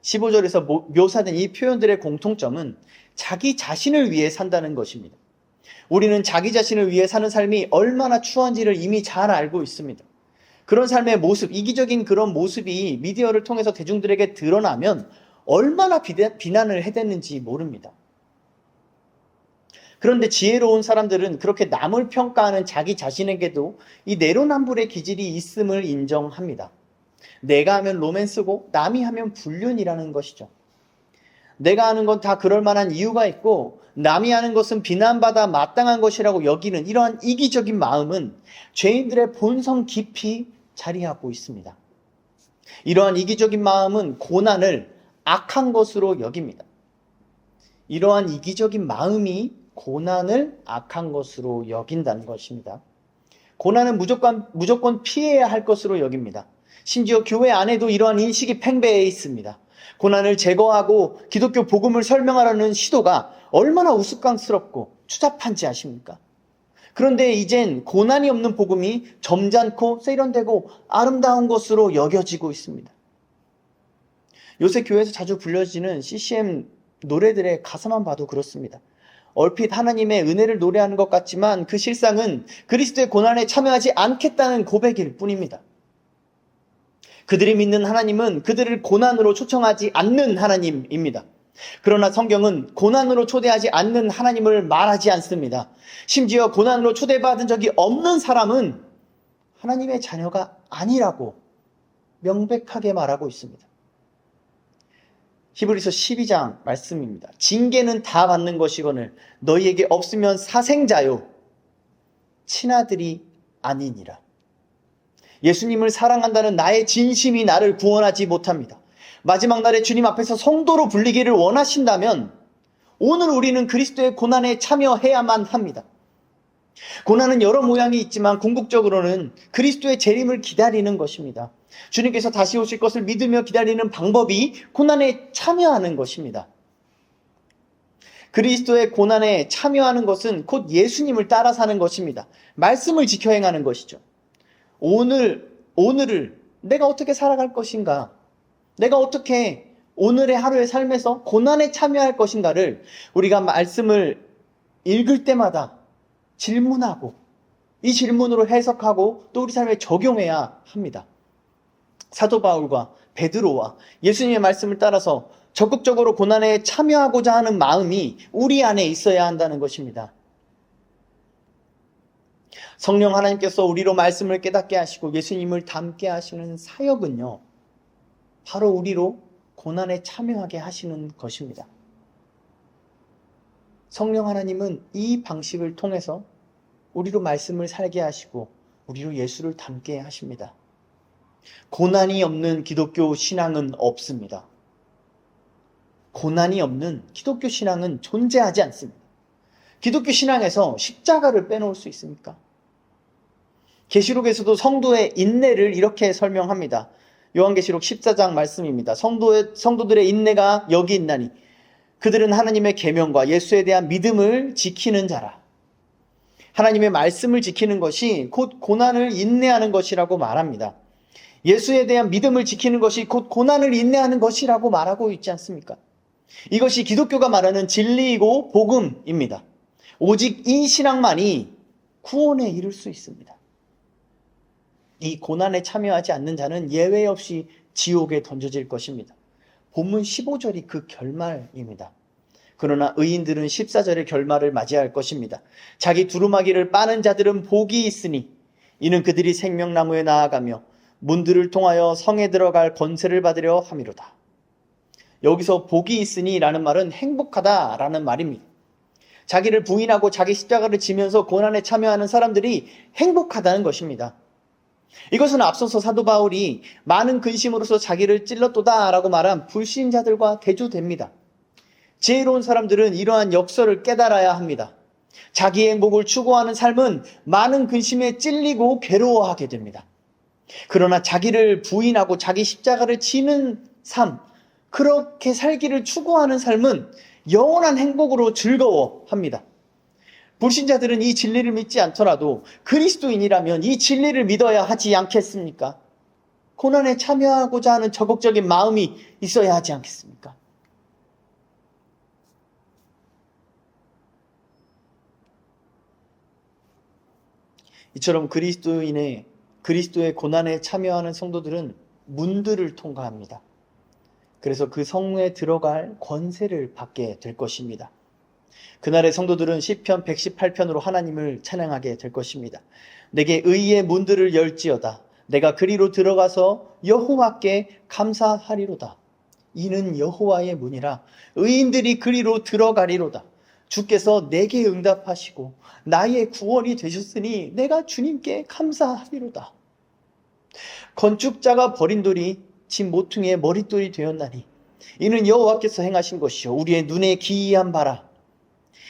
15절에서 묘사된 이 표현들의 공통점은 자기 자신을 위해 산다는 것입니다. 우리는 자기 자신을 위해 사는 삶이 얼마나 추한지를 이미 잘 알고 있습니다. 그런 삶의 모습, 이기적인 그런 모습이 미디어를 통해서 대중들에게 드러나면 얼마나 비난을 해댔는지 모릅니다. 그런데 지혜로운 사람들은 그렇게 남을 평가하는 자기 자신에게도 이 내로남불의 기질이 있음을 인정합니다. 내가 하면 로맨스고 남이 하면 불륜이라는 것이죠. 내가 하는 건 다 그럴 만한 이유가 있고 남이 하는 것은 비난받아 마땅한 것이라고 여기는 이러한 이기적인 마음은 죄인들의 본성 깊이 자리하고 있습니다. 이러한 이기적인 마음은 고난을 악한 것으로 여깁니다. 이러한 이기적인 마음이 고난을 악한 것으로 여긴다는 것입니다. 고난은 무조건 피해야 할 것으로 여깁니다. 심지어 교회 안에도 이러한 인식이 팽배해 있습니다. 고난을 제거하고 기독교 복음을 설명하려는 시도가 얼마나 우스꽝스럽고 추잡한지 아십니까? 그런데 이젠 고난이 없는 복음이 점잖고 세련되고 아름다운 것으로 여겨지고 있습니다. 요새 교회에서 자주 불려지는 CCM 노래들의 가사만 봐도 그렇습니다. 얼핏 하나님의 은혜를 노래하는 것 같지만 그 실상은 그리스도의 고난에 참여하지 않겠다는 고백일 뿐입니다. 그들이 믿는 하나님은 그들을 고난으로 초청하지 않는 하나님입니다. 그러나 성경은 고난으로 초대하지 않는 하나님을 말하지 않습니다. 심지어 고난으로 초대받은 적이 없는 사람은 하나님의 자녀가 아니라고 명백하게 말하고 있습니다. 히브리서 12장 말씀입니다. 징계는 다 받는 것이거늘 너희에게 없으면 사생자요 친아들이 아니니라. 예수님을 사랑한다는 나의 진심이 나를 구원하지 못합니다. 마지막 날에 주님 앞에서 성도로 불리기를 원하신다면 오늘 우리는 그리스도의 고난에 참여해야만 합니다. 고난은 여러 모양이 있지만 궁극적으로는 그리스도의 재림을 기다리는 것입니다. 주님께서 다시 오실 것을 믿으며 기다리는 방법이 고난에 참여하는 것입니다. 그리스도의 고난에 참여하는 것은 곧 예수님을 따라 사는 것입니다. 말씀을 지켜 행하는 것이죠. 오늘을 내가 어떻게 살아갈 것인가? 내가 어떻게 오늘의 하루의 삶에서 고난에 참여할 것인가를 우리가 말씀을 읽을 때마다 질문하고 이 질문으로 해석하고 또 우리 삶에 적용해야 합니다. 사도 바울과 베드로와 예수님의 말씀을 따라서 적극적으로 고난에 참여하고자 하는 마음이 우리 안에 있어야 한다는 것입니다. 성령 하나님께서 우리로 말씀을 깨닫게 하시고 예수님을 닮게 하시는 사역은요, 바로 우리로 고난에 참여하게 하시는 것입니다. 성령 하나님은 이 방식을 통해서 우리로 말씀을 살게 하시고 우리로 예수를 닮게 하십니다. 고난이 없는 기독교 신앙은 없습니다. 고난이 없는 기독교 신앙은 존재하지 않습니다. 기독교 신앙에서 십자가를 빼놓을 수 있습니까? 계시록에서도 성도의 인내를 이렇게 설명합니다. 요한계시록 14장 말씀입니다. 성도들의 인내가 여기 있나니 그들은 하나님의 계명과 예수에 대한 믿음을 지키는 자라. 하나님의 말씀을 지키는 것이 곧 고난을 인내하는 것이라고 말합니다. 예수에 대한 믿음을 지키는 것이 곧 고난을 인내하는 것이라고 말하고 있지 않습니까? 이것이 기독교가 말하는 진리이고 복음입니다. 오직 이 신앙만이 구원에 이를 수 있습니다. 이 고난에 참여하지 않는 자는 예외 없이 지옥에 던져질 것입니다. 본문 15절이 그 결말입니다. 그러나 의인들은 14절의 결말을 맞이할 것입니다. 자기 두루마기를 빠는 자들은 복이 있으니 이는 그들이 생명나무에 나아가며 문들을 통하여 성에 들어갈 권세를 받으려 함이로다. 여기서 복이 있으니 라는 말은 행복하다라는 말입니다. 자기를 부인하고 자기 십자가를 지면서 고난에 참여하는 사람들이 행복하다는 것입니다. 이것은 앞서서 사도 바울이 많은 근심으로서 자기를 찔렀도다라고 말한 불신자들과 대조됩니다. 지혜로운 사람들은 이러한 역설을 깨달아야 합니다. 자기 행복을 추구하는 삶은 많은 근심에 찔리고 괴로워하게 됩니다. 그러나 자기를 부인하고 자기 십자가를 지는 삶, 그렇게 살기를 추구하는 삶은 영원한 행복으로 즐거워합니다. 불신자들은 이 진리를 믿지 않더라도 그리스도인이라면 이 진리를 믿어야 하지 않겠습니까? 고난에 참여하고자 하는 적극적인 마음이 있어야 하지 않겠습니까? 이처럼 그리스도의 고난에 참여하는 성도들은 문들을 통과합니다. 그래서 그 성에 들어갈 권세를 받게 될 것입니다. 그날의 성도들은 시편 118편으로 하나님을 찬양하게 될 것입니다. 내게 의의 문들을 열지어다. 내가 그리로 들어가서 여호와께 감사하리로다. 이는 여호와의 문이라 의인들이 그리로 들어가리로다. 주께서 내게 응답하시고 나의 구원이 되셨으니 내가 주님께 감사하리로다. 건축자가 버린 돌이 집 모퉁이의 머릿돌이 되었나니 이는 여호와께서 행하신 것이요 우리의 눈에 기이한 바라.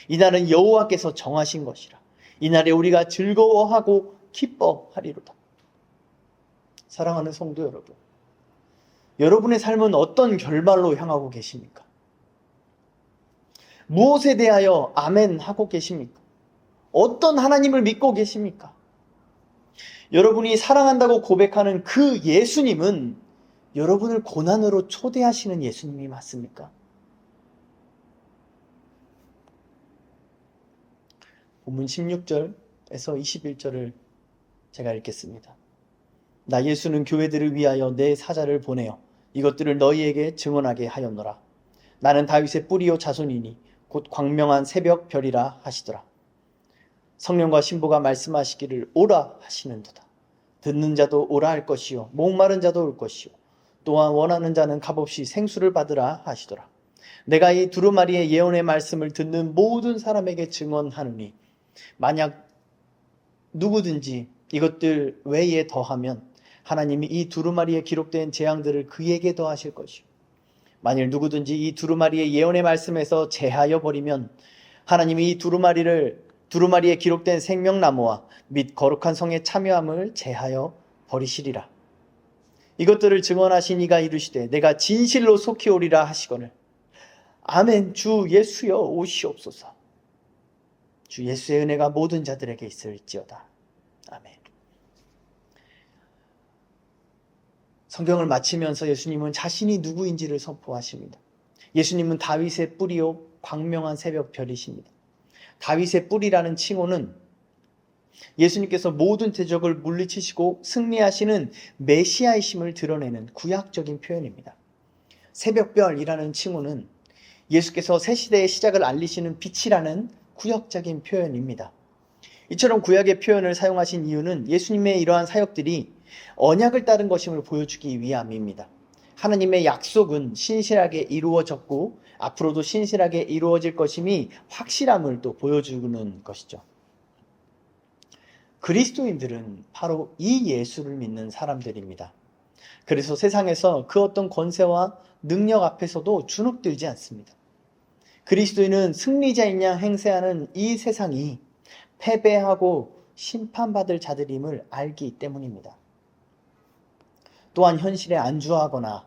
이날은 여호와께서 정하신 것이라. 이날에 우리가 즐거워하고 기뻐하리로다. 사랑하는 성도 여러분, 여러분의 삶은 어떤 결말로 향하고 계십니까? 무엇에 대하여 아멘 하고 계십니까? 어떤 하나님을 믿고 계십니까? 여러분이 사랑한다고 고백하는 그 예수님은 여러분을 고난으로 초대하시는 예수님이 맞습니까? 본문 16절에서 21절을 제가 읽겠습니다. 나 예수는 교회들을 위하여 내 사자를 보내어 이것들을 너희에게 증언하게 하였노라. 나는 다윗의 뿌리요 자손이니 곧 광명한 새벽 별이라 하시더라. 성령과 신부가 말씀하시기를 오라 하시는도다. 듣는 자도 오라 할 것이요 목마른 자도 올 것이요 또한 원하는 자는 값없이 생수를 받으라 하시더라. 내가 이 두루마리의 예언의 말씀을 듣는 모든 사람에게 증언하노니 만약 누구든지 이것들 외에 더하면 하나님이 이 두루마리에 기록된 재앙들을 그에게 더하실 것이요 만일 누구든지 이 두루마리의 예언의 말씀에서 제하여 버리면 하나님이 이 두루마리에 기록된 생명나무와 및 거룩한 성에 참여함을 제하여 버리시리라. 이것들을 증언하신 이가 이르시되 내가 진실로 속히 오리라 하시거늘 아멘. 주 예수여 오시옵소서. 주 예수의 은혜가 모든 자들에게 있을지어다. 아멘. 성경을 마치면서 예수님은 자신이 누구인지를 선포하십니다. 예수님은 다윗의 뿌리요 광명한 새벽 별이십니다. 다윗의 뿌리라는 칭호는 예수님께서 모든 대적을 물리치시고 승리하시는 메시아이심을 드러내는 구약적인 표현입니다. 새벽별이라는 칭호는 예수께서 새 시대의 시작을 알리시는 빛이라는 구약적인 표현입니다. 이처럼 구약의 표현을 사용하신 이유는 예수님의 이러한 사역들이 언약을 따른 것임을 보여주기 위함입니다. 하나님의 약속은 신실하게 이루어졌고 앞으로도 신실하게 이루어질 것임이 확실함을 또 보여주는 것이죠. 그리스도인들은 바로 이 예수를 믿는 사람들입니다. 그래서 세상에서 그 어떤 권세와 능력 앞에서도 주눅들지 않습니다. 그리스도인은 승리자인 양 행세하는 이 세상이 패배하고 심판받을 자들임을 알기 때문입니다. 또한 현실에 안주하거나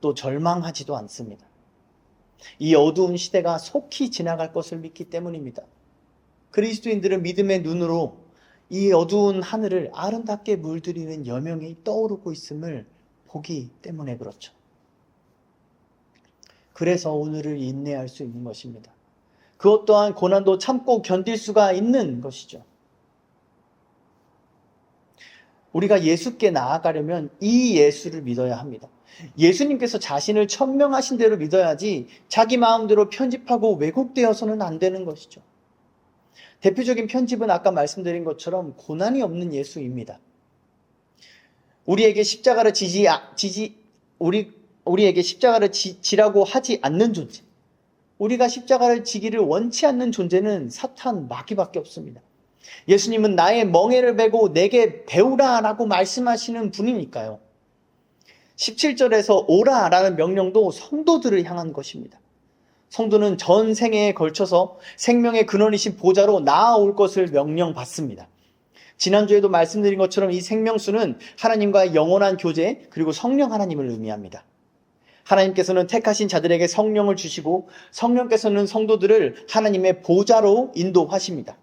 또 절망하지도 않습니다. 이 어두운 시대가 속히 지나갈 것을 믿기 때문입니다. 그리스도인들은 믿음의 눈으로 이 어두운 하늘을 아름답게 물들이는 여명이 떠오르고 있음을 보기 때문에 그렇죠. 그래서 오늘을 인내할 수 있는 것입니다. 그것 또한 고난도 참고 견딜 수가 있는 것이죠. 우리가 예수께 나아가려면 이 예수를 믿어야 합니다. 예수님께서 자신을 천명하신 대로 믿어야지 자기 마음대로 편집하고 왜곡되어서는 안 되는 것이죠. 대표적인 편집은 아까 말씀드린 것처럼 고난이 없는 예수입니다. 우리에게 십자가를 우리에게 십자가를 지라고 하지 않는 존재, 우리가 십자가를 지기를 원치 않는 존재는 사탄, 마귀밖에 없습니다. 예수님은 나의 멍에를 메고 내게 배우라 라고 말씀하시는 분이니까요. 17절에서 오라 라는 명령도 성도들을 향한 것입니다. 성도는 전 생애에 걸쳐서 생명의 근원이신 보좌로 나아올 것을 명령받습니다. 지난주에도 말씀드린 것처럼 이 생명수는 하나님과의 영원한 교제 그리고 성령 하나님을 의미합니다. 하나님께서는 택하신 자들에게 성령을 주시고 성령께서는 성도들을 하나님의 보좌로 인도하십니다.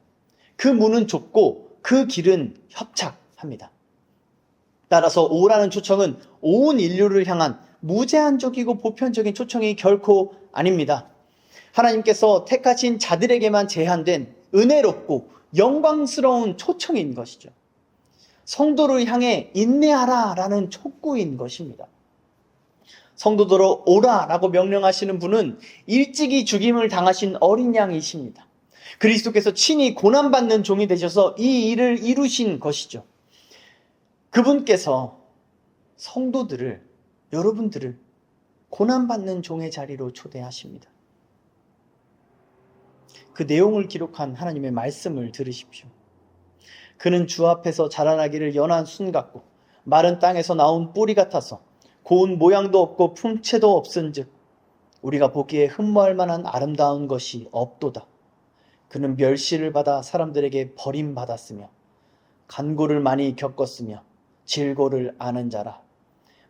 그 문은 좁고 그 길은 협착합니다. 따라서 오라는 초청은 온 인류를 향한 무제한적이고 보편적인 초청이 결코 아닙니다. 하나님께서 택하신 자들에게만 제한된 은혜롭고 영광스러운 초청인 것이죠. 성도를 향해 인내하라 라는 촉구인 것입니다. 성도들로 오라 라고 명령하시는 분은 일찍이 죽임을 당하신 어린 양이십니다. 그리스도께서 친히 고난받는 종이 되셔서 이 일을 이루신 것이죠. 그분께서 성도들을, 여러분들을 고난받는 종의 자리로 초대하십니다. 그 내용을 기록한 하나님의 말씀을 들으십시오. 그는 주 앞에서 자라나기를 연한 순 같고 마른 땅에서 나온 뿌리 같아서 고운 모양도 없고 품체도 없은즉 우리가 보기에 흠모할 만한 아름다운 것이 없도다. 그는 멸시를 받아 사람들에게 버림받았으며 간고를 많이 겪었으며 질고를 아는 자라.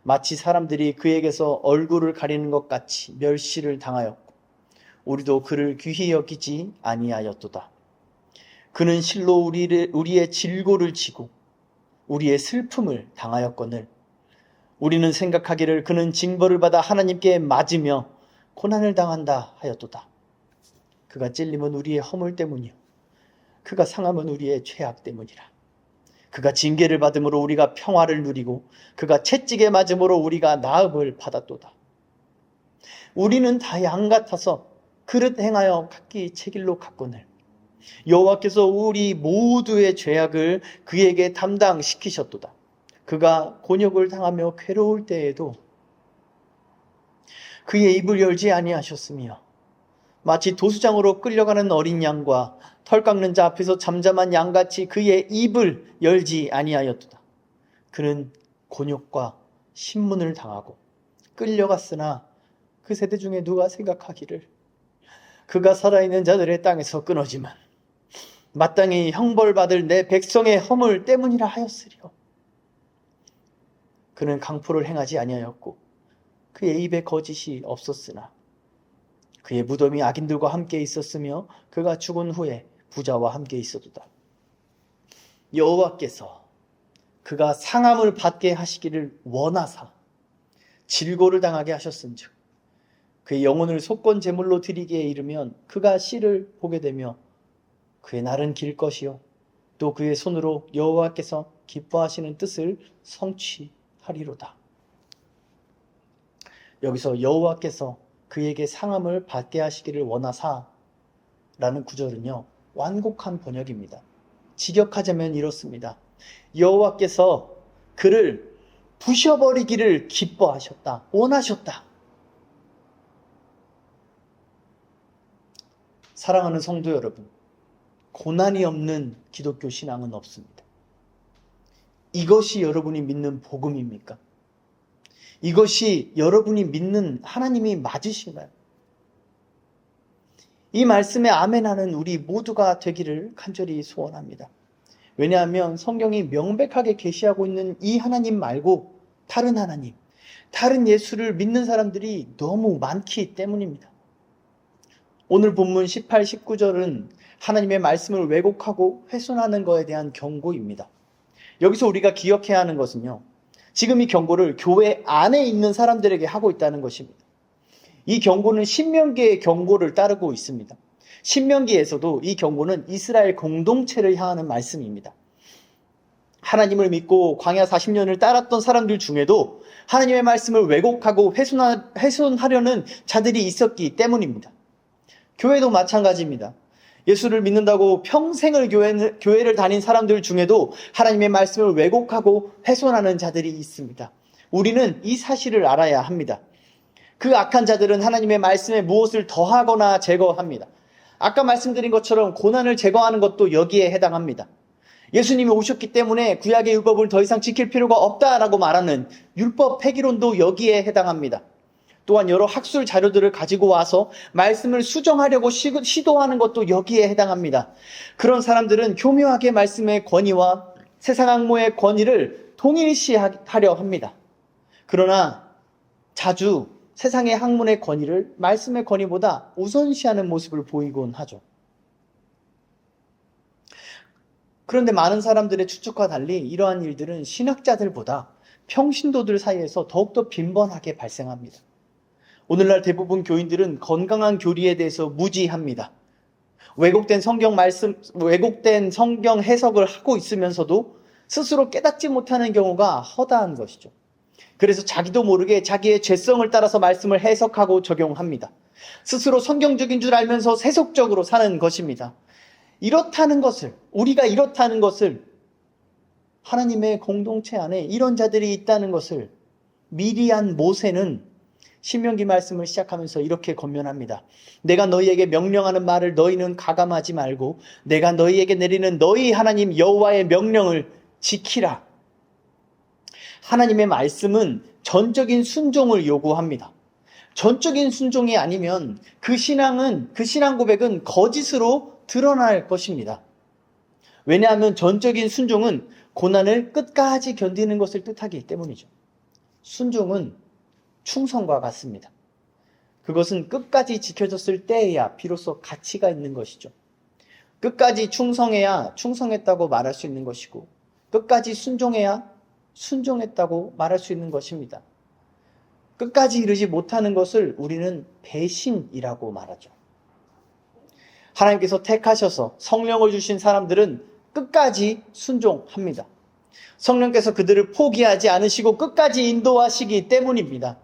마치 사람들이 그에게서 얼굴을 가리는 것 같이 멸시를 당하였고 우리도 그를 귀히 여기지 아니하였도다. 그는 실로 우리의 질고를 지고 우리의 슬픔을 당하였거늘 우리는 생각하기를 그는 징벌을 받아 하나님께 맞으며 고난을 당한다 하였도다. 그가 찔림은 우리의 허물 때문이요 그가 상함은 우리의 죄악 때문이라. 그가 징계를 받음으로 우리가 평화를 누리고 그가 채찍에 맞음으로 우리가 나음을 받았도다. 우리는 다 양 같아서 그릇 행하여 각기 제 길로 갔거늘 여호와께서 우리 모두의 죄악을 그에게 담당시키셨도다. 그가 곤욕을 당하며 괴로울 때에도 그의 입을 열지 아니하셨으며 마치 도수장으로 끌려가는 어린 양과 털 깎는 자 앞에서 잠잠한 양같이 그의 입을 열지 아니하였도다. 그는 곤욕과 신문을 당하고 끌려갔으나 그 세대 중에 누가 생각하기를 그가 살아있는 자들의 땅에서 끊어지만 마땅히 형벌받을 내 백성의 허물 때문이라 하였으리요. 그는 강포를 행하지 아니하였고 그의 입에 거짓이 없었으나 그의 무덤이 악인들과 함께 있었으며 그가 죽은 후에 부자와 함께 있었도다. 여호와께서 그가 상함을 받게 하시기를 원하사 질고를 당하게 하셨은즉 그의 영혼을 속건 제물로 드리기에 이르면 그가 씨를 보게 되며 그의 날은 길 것이요 또 그의 손으로 여호와께서 기뻐하시는 뜻을 성취하리로다. 여기서 여호와께서 그에게 상함을 받게 하시기를 원하사 라는 구절은요, 완곡한 번역입니다. 직역하자면 이렇습니다. 여호와께서 그를 부셔버리기를 기뻐하셨다, 원하셨다. 사랑하는 성도 여러분, 고난이 없는 기독교 신앙은 없습니다. 이것이 여러분이 믿는 복음입니까? 이것이 여러분이 믿는 하나님이 맞으신가요? 이 말씀에 아멘하는 우리 모두가 되기를 간절히 소원합니다. 왜냐하면 성경이 명백하게 계시하고 있는 이 하나님 말고 다른 하나님, 다른 예수를 믿는 사람들이 너무 많기 때문입니다. 오늘 본문 18, 19절은 하나님의 말씀을 왜곡하고 훼손하는 것에 대한 경고입니다. 여기서 우리가 기억해야 하는 것은요, 지금 이 경고를 교회 안에 있는 사람들에게 하고 있다는 것입니다. 이 경고는 신명기의 경고를 따르고 있습니다. 신명기에서도 이 경고는 이스라엘 공동체를 향하는 말씀입니다. 하나님을 믿고 광야 40년을 따랐던 사람들 중에도 하나님의 말씀을 왜곡하고 훼손하려는 자들이 있었기 때문입니다. 교회도 마찬가지입니다. 예수를 믿는다고 평생을 교회를 다닌 사람들 중에도 하나님의 말씀을 왜곡하고 훼손하는 자들이 있습니다. 우리는 이 사실을 알아야 합니다. 그 악한 자들은 하나님의 말씀에 무엇을 더하거나 제거합니다. 아까 말씀드린 것처럼 고난을 제거하는 것도 여기에 해당합니다. 예수님이 오셨기 때문에 구약의 율법을 더 이상 지킬 필요가 없다라고 말하는 율법 폐기론도 여기에 해당합니다. 또한 여러 학술 자료들을 가지고 와서 말씀을 수정하려고 시도하는 것도 여기에 해당합니다. 그런 사람들은 교묘하게 말씀의 권위와 세상 학문의 권위를 동일시하려 합니다. 그러나 자주 세상의 학문의 권위를 말씀의 권위보다 우선시하는 모습을 보이곤 하죠. 그런데 많은 사람들의 추측과 달리 이러한 일들은 신학자들보다 평신도들 사이에서 더욱더 빈번하게 발생합니다. 오늘날 대부분 교인들은 건강한 교리에 대해서 무지합니다. 왜곡된 성경 해석을 하고 있으면서도 스스로 깨닫지 못하는 경우가 허다한 것이죠. 그래서 자기도 모르게 자기의 죄성을 따라서 말씀을 해석하고 적용합니다. 스스로 성경적인 줄 알면서 세속적으로 사는 것입니다. 우리가 이렇다는 것을, 하나님의 공동체 안에 이런 자들이 있다는 것을 미리한 모세는 신명기 말씀을 시작하면서 이렇게 권면합니다. 내가 너희에게 명령하는 말을 너희는 가감하지 말고 내가 너희에게 내리는 너희 하나님 여호와의 명령을 지키라. 하나님의 말씀은 전적인 순종을 요구합니다. 전적인 순종이 아니면 그 신앙 고백은 거짓으로 드러날 것입니다. 왜냐하면 전적인 순종은 고난을 끝까지 견디는 것을 뜻하기 때문이죠. 순종은 충성과 같습니다. 그것은 끝까지 지켜졌을 때에야 비로소 가치가 있는 것이죠. 끝까지 충성해야 충성했다고 말할 수 있는 것이고, 끝까지 순종해야 순종했다고 말할 수 있는 것입니다. 끝까지 이르지 못하는 것을 우리는 배신이라고 말하죠. 하나님께서 택하셔서 성령을 주신 사람들은 끝까지 순종합니다. 성령께서 그들을 포기하지 않으시고 끝까지 인도하시기 때문입니다.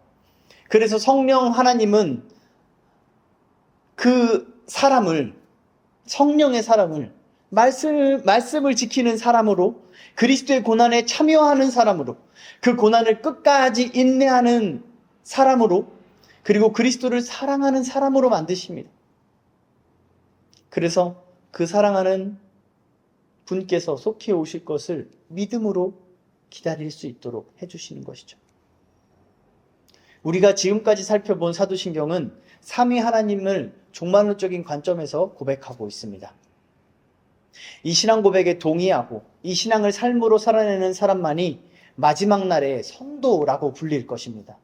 그래서 성령 하나님은 그 사람을, 성령의 사람을 말씀을 지키는 사람으로, 그리스도의 고난에 참여하는 사람으로, 그 고난을 끝까지 인내하는 사람으로, 그리고 그리스도를 사랑하는 사람으로 만드십니다. 그래서 그 사랑하는 분께서 속히 오실 것을 믿음으로 기다릴 수 있도록 해주시는 것이죠. 우리가 지금까지 살펴본 사도신경은 삼위 하나님을 종말론적인 관점에서 고백하고 있습니다. 이 신앙 고백에 동의하고 이 신앙을 삶으로 살아내는 사람만이 마지막 날에 성도라고 불릴 것입니다.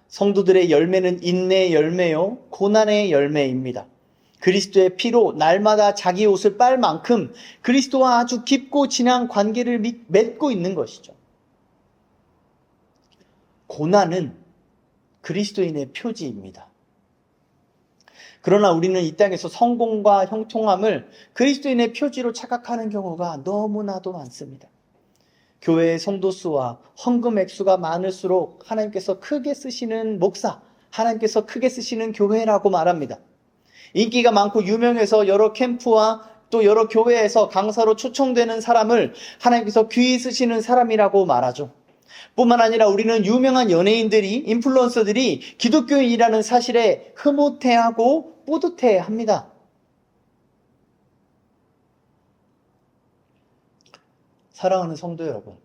성도들의 열매는 인내의 열매요, 고난의 열매입니다. 그리스도의 피로 날마다 자기 옷을 빨 만큼 그리스도와 아주 깊고 진한 관계를 맺고 있는 것이죠. 고난은 그리스도인의 표지입니다. 그러나 우리는 이 땅에서 성공과 형통함을 그리스도인의 표지로 착각하는 경우가 너무나도 많습니다. 교회의 성도 수와 헌금 액수가 많을수록 하나님께서 크게 쓰시는 목사, 하나님께서 크게 쓰시는 교회라고 말합니다. 인기가 많고 유명해서 여러 캠프와 또 여러 교회에서 강사로 초청되는 사람을 하나님께서 귀히 쓰시는 사람이라고 말하죠. 뿐만 아니라 우리는 유명한 연예인들이, 인플루언서들이 기독교인이라는 사실에 흐뭇해하고 뿌듯해합니다. 사랑하는 성도 여러분,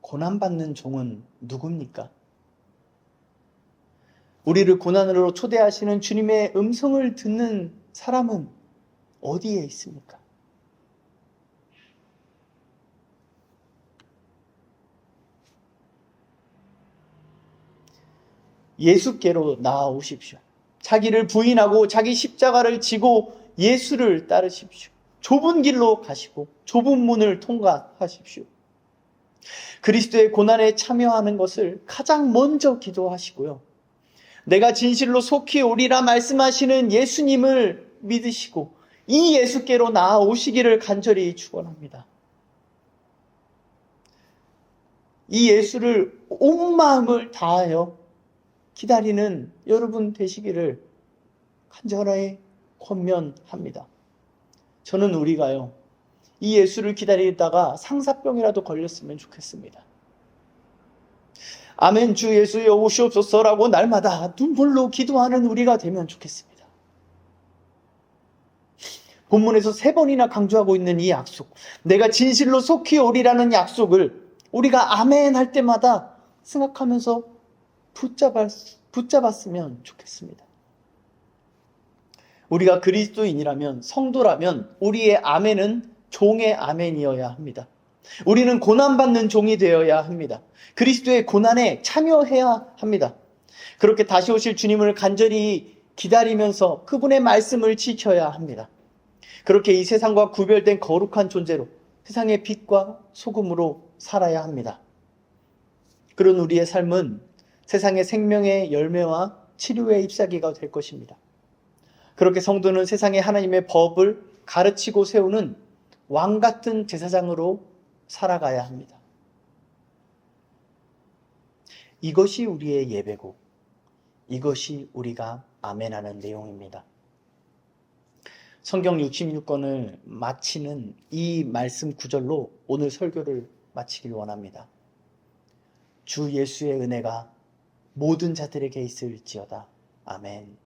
고난받는 종은 누굽니까? 우리를 고난으로 초대하시는 주님의 음성을 듣는 사람은 어디에 있습니까? 예수께로 나아오십시오. 자기를 부인하고 자기 십자가를 지고 예수를 따르십시오. 좁은 길로 가시고 좁은 문을 통과하십시오. 그리스도의 고난에 참여하는 것을 가장 먼저 기도하시고요. 내가 진실로 속히 오리라 말씀하시는 예수님을 믿으시고 이 예수께로 나아오시기를 간절히 축원합니다. 이 예수를 온 마음을 다하여 기다리는 여러분 되시기를 간절히 권면합니다. 저는 우리가요, 이 예수를 기다리다가 상사병이라도 걸렸으면 좋겠습니다. 아멘 주 예수여 오시옵소서라고 날마다 눈물로 기도하는 우리가 되면 좋겠습니다. 본문에서 3번이나 강조하고 있는 이 약속, 내가 진실로 속히 오리라는 약속을 우리가 아멘 할 때마다 생각하면서 붙잡았으면 좋겠습니다. 우리가 그리스도인이라면, 성도라면 우리의 아멘은 종의 아멘이어야 합니다. 우리는 고난받는 종이 되어야 합니다. 그리스도의 고난에 참여해야 합니다. 그렇게 다시 오실 주님을 간절히 기다리면서 그분의 말씀을 지켜야 합니다. 그렇게 이 세상과 구별된 거룩한 존재로 세상의 빛과 소금으로 살아야 합니다. 그런 우리의 삶은 세상의 생명의 열매와 치료의 잎사귀가 될 것입니다. 그렇게 성도는 세상에 하나님의 법을 가르치고 세우는 왕 같은 제사장으로 살아가야 합니다. 이것이 우리의 예배고 이것이 우리가 아멘하는 내용입니다. 성경 66권을 마치는 이 말씀 구절로 오늘 설교를 마치길 원합니다. 주 예수의 은혜가 모든 자들에게 있을지어다. 아멘.